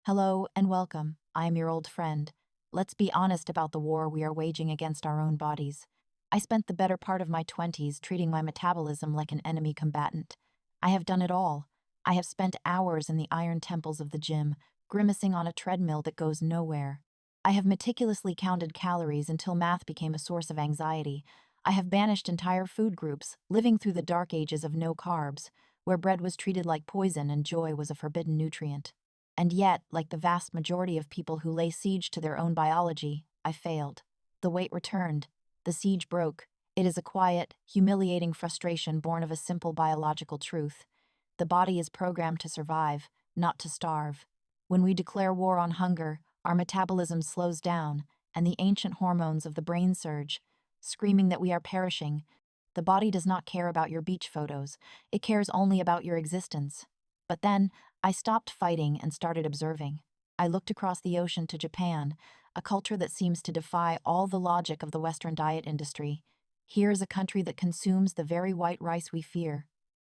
Hello and welcome. I am your old friend. Let's be honest about the war we are waging against our own bodies. I spent the better part of my 20s treating my metabolism like an enemy combatant. I have done it all. I have spent hours in the iron temples of the gym, grimacing on a treadmill that goes nowhere. I have meticulously counted calories until math became a source of anxiety. I have banished entire food groups, living through the dark ages of no carbs, where bread was treated like poison and joy was a forbidden nutrient. And yet, like the vast majority of people who lay siege to their own biology, I failed. The weight returned. The siege broke. It is a quiet, humiliating frustration born of a simple biological truth. The body is programmed to survive, not to starve. When we declare war on hunger, our metabolism slows down, and the ancient hormones of the brain surge, screaming that we are perishing. The body does not care about your beach photos. It cares only about your existence. But then, I stopped fighting and started observing. I looked across the ocean to Japan, a culture that seems to defy all the logic of the Western diet industry. Here is a country that consumes the very white rice we fear.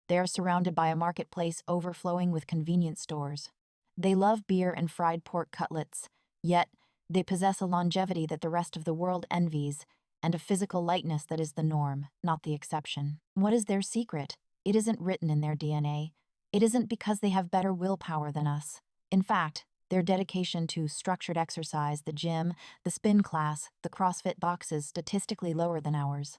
They are surrounded by a marketplace overflowing with convenience stores. They love beer and fried pork cutlets, yet they possess a longevity that the rest of the world envies, and a physical lightness that is the norm, not the exception. What is their secret? It isn't written in their DNA. It isn't because they have better willpower than us. In fact, their dedication to structured exercise, the gym, the spin class, the CrossFit box is statistically lower than ours.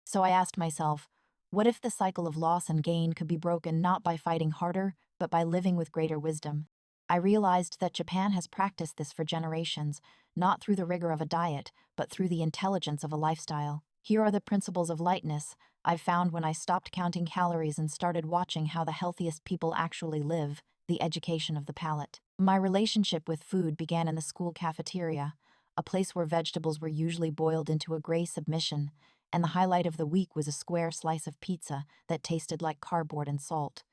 So I asked myself, what if the cycle of loss and gain could be broken not by fighting harder, but by living with greater wisdom? I realized that Japan has practiced this for generations, not through the rigor of a diet, but through the intelligence of a lifestyle. Here are the principles of lightness I've found when I stopped counting calories and started watching how the healthiest people actually live, the education of the palate. My relationship with food began in the school cafeteria, a place where vegetables were usually boiled into a gray submission, and the highlight of the week was a square slice of pizza that tasted like cardboard and salt.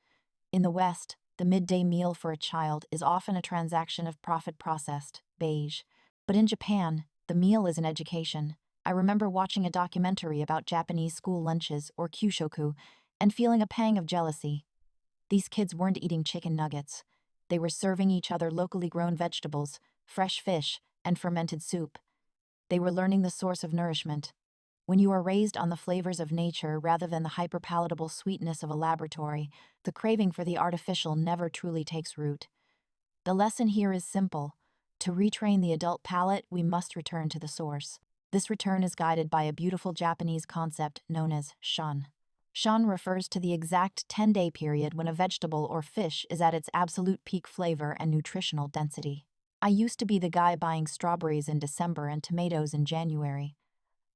In the West, the midday meal for a child is often a transaction of profit processed, beige. But in Japan, the meal is an education. I remember watching a documentary about Japanese school lunches, or kyushoku, and feeling a pang of jealousy. These kids weren't eating chicken nuggets. They were serving each other locally grown vegetables, fresh fish, and fermented soup. They were learning the source of nourishment. When you are raised on the flavors of nature rather than the hyperpalatable sweetness of a laboratory, the craving for the artificial never truly takes root. The lesson here is simple. To retrain the adult palate, we must return to the source. This return is guided by a beautiful Japanese concept known as Shun. Shun refers to the exact 10-day period when a vegetable or fish is at its absolute peak flavor and nutritional density. I used to be the guy buying strawberries in December and tomatoes in January.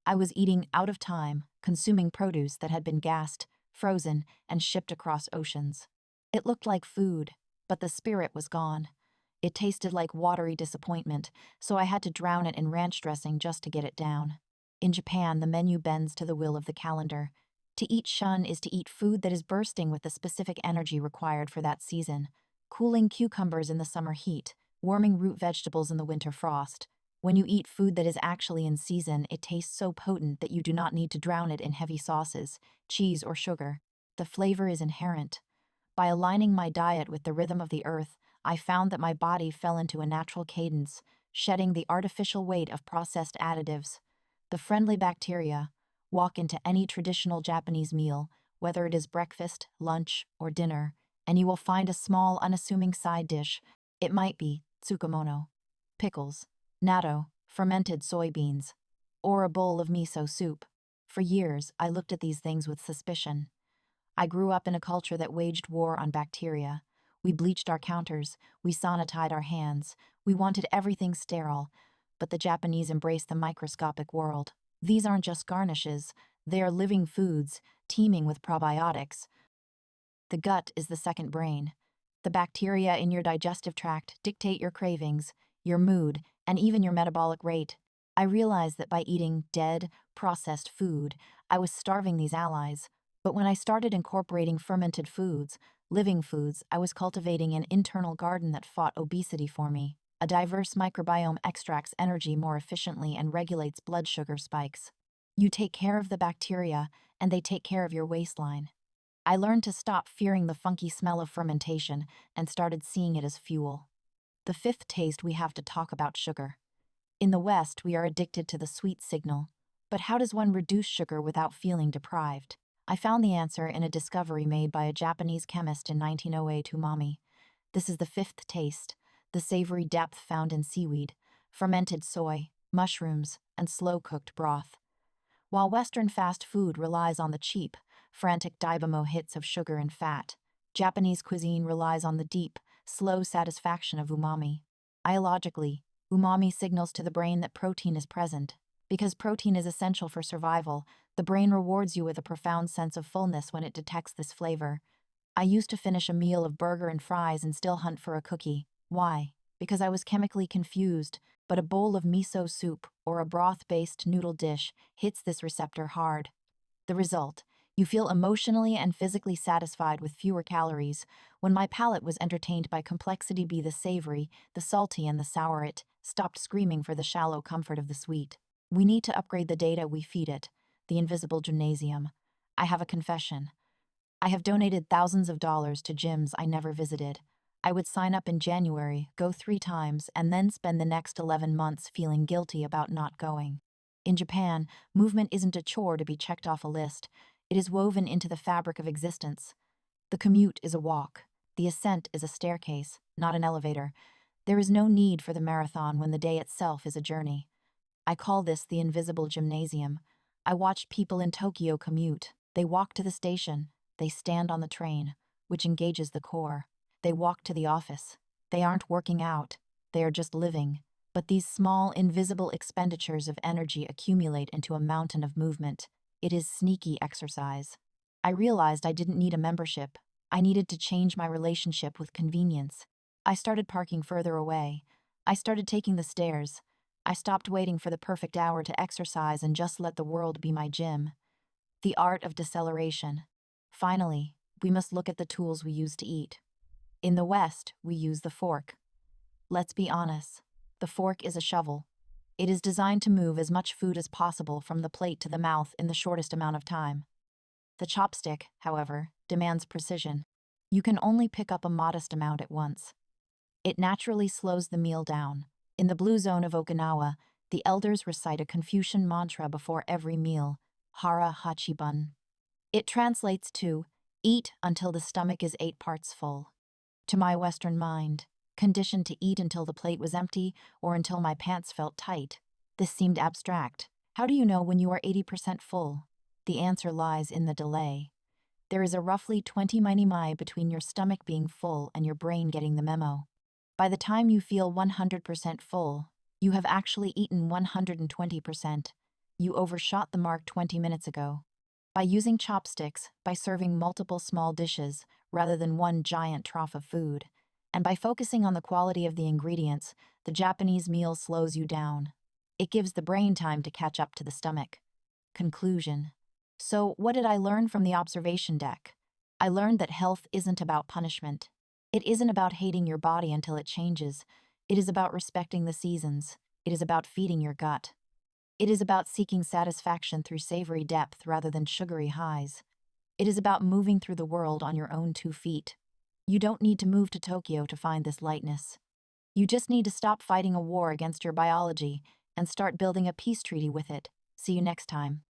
I was eating out of time, consuming produce that had been gassed, frozen, and shipped across oceans. It looked like food, but the spirit was gone. It tasted like watery disappointment, so I had to drown it in ranch dressing just to get it down. In Japan, the menu bends to the will of the calendar. To eat shun is to eat food that is bursting with the specific energy required for that season. Cooling cucumbers in the summer heat, warming root vegetables in the winter frost. When you eat food that is actually in season, it tastes so potent that you do not need to drown it in heavy sauces, cheese, or sugar. The flavor is inherent. By aligning my diet with the rhythm of the earth, I found that my body fell into a natural cadence, shedding the artificial weight of processed additives. The friendly bacteria walk into any traditional Japanese meal, whether it is breakfast, lunch, or dinner, and you will find a small, unassuming side dish. It might be tsukemono, pickles, natto, fermented soybeans, or a bowl of miso soup. For years, I looked at these things with suspicion. I grew up in a culture that waged war on bacteria. We bleached our counters, we sanitized our hands, we wanted everything sterile, but the Japanese embraced the microscopic world. These aren't just garnishes, they are living foods, teeming with probiotics. The gut is the second brain. The bacteria in your digestive tract dictate your cravings, your mood, and even your metabolic rate. I realized that by eating dead, processed food, I was starving these allies. But when I started incorporating fermented foods, living foods, I was cultivating an internal garden that fought obesity for me. A diverse microbiome extracts energy more efficiently and regulates blood sugar spikes. You take care of the bacteria, and they take care of your waistline. I learned to stop fearing the funky smell of fermentation and started seeing it as fuel. The fifth taste, we have to talk about sugar. In the West, we are addicted to the sweet signal. But how does one reduce sugar without feeling deprived? I found the answer in a discovery made by a Japanese chemist in 1908, Umami. This is the fifth taste, the savory depth found in seaweed, fermented soy, mushrooms, and slow-cooked broth. While Western fast food relies on the cheap, frantic dynamo hits of sugar and fat, Japanese cuisine relies on the deep, slow satisfaction of umami. Biologically, umami signals to the brain that protein is present. Because protein is essential for survival, the brain rewards you with a profound sense of fullness when it detects this flavor. I used to finish a meal of burger and fries and still hunt for a cookie. Why? Because I was chemically confused, but a bowl of miso soup or a broth-based noodle dish hits this receptor hard. The result: you feel emotionally and physically satisfied with fewer calories. When my palate was entertained by complexity, be the savory, the salty, and the sour, it stopped screaming for the shallow comfort of the sweet. We need to upgrade the data we feed it. The Invisible Gymnasium. I have a confession. I have donated thousands of dollars to gyms I never visited. I would sign up in January, go 3 times, and then spend the next 11 months feeling guilty about not going. In Japan, movement isn't a chore to be checked off a list. It is woven into the fabric of existence. The commute is a walk. The ascent is a staircase, not an elevator. There is no need for the marathon when the day itself is a journey. I call this the Invisible Gymnasium. I watched people in Tokyo commute. They walk to the station. They stand on the train, which engages the core. They walk to the office. They aren't working out. They are just living. But these small, invisible expenditures of energy accumulate into a mountain of movement. It is sneaky exercise. I realized I didn't need a membership. I needed to change my relationship with convenience. I started parking further away. I started taking the stairs. I stopped waiting for the perfect hour to exercise and just let the world be my gym. The art of deceleration. Finally, we must look at the tools we use to eat. In the West, we use the fork. Let's be honest. The fork is a shovel. It is designed to move as much food as possible from the plate to the mouth in the shortest amount of time. The chopstick, however, demands precision. You can only pick up a modest amount at once. It naturally slows the meal down. In the blue zone of Okinawa, the elders recite a Confucian mantra before every meal, Hara Hachibun. It translates to, eat until the stomach is 8 parts full. To my Western mind, conditioned to eat until the plate was empty or until my pants felt tight, this seemed abstract. How do you know when you are 80% full? The answer lies in the delay. There is a roughly 20 minimi between your stomach being full and your brain getting the memo. By the time you feel 100% full, you have actually eaten 120%. You overshot the mark 20 minutes ago. By using chopsticks, by serving multiple small dishes rather than one giant trough of food, and by focusing on the quality of the ingredients, the Japanese meal slows you down. It gives the brain time to catch up to the stomach. Conclusion. So, what did I learn from the observation deck? I learned that health isn't about punishment. It isn't about hating your body until it changes. It is about respecting the seasons. It is about feeding your gut. It is about seeking satisfaction through savory depth rather than sugary highs. It is about moving through the world on your own 2 feet. You don't need to move to Tokyo to find this lightness. You just need to stop fighting a war against your biology and start building a peace treaty with it. See you next time.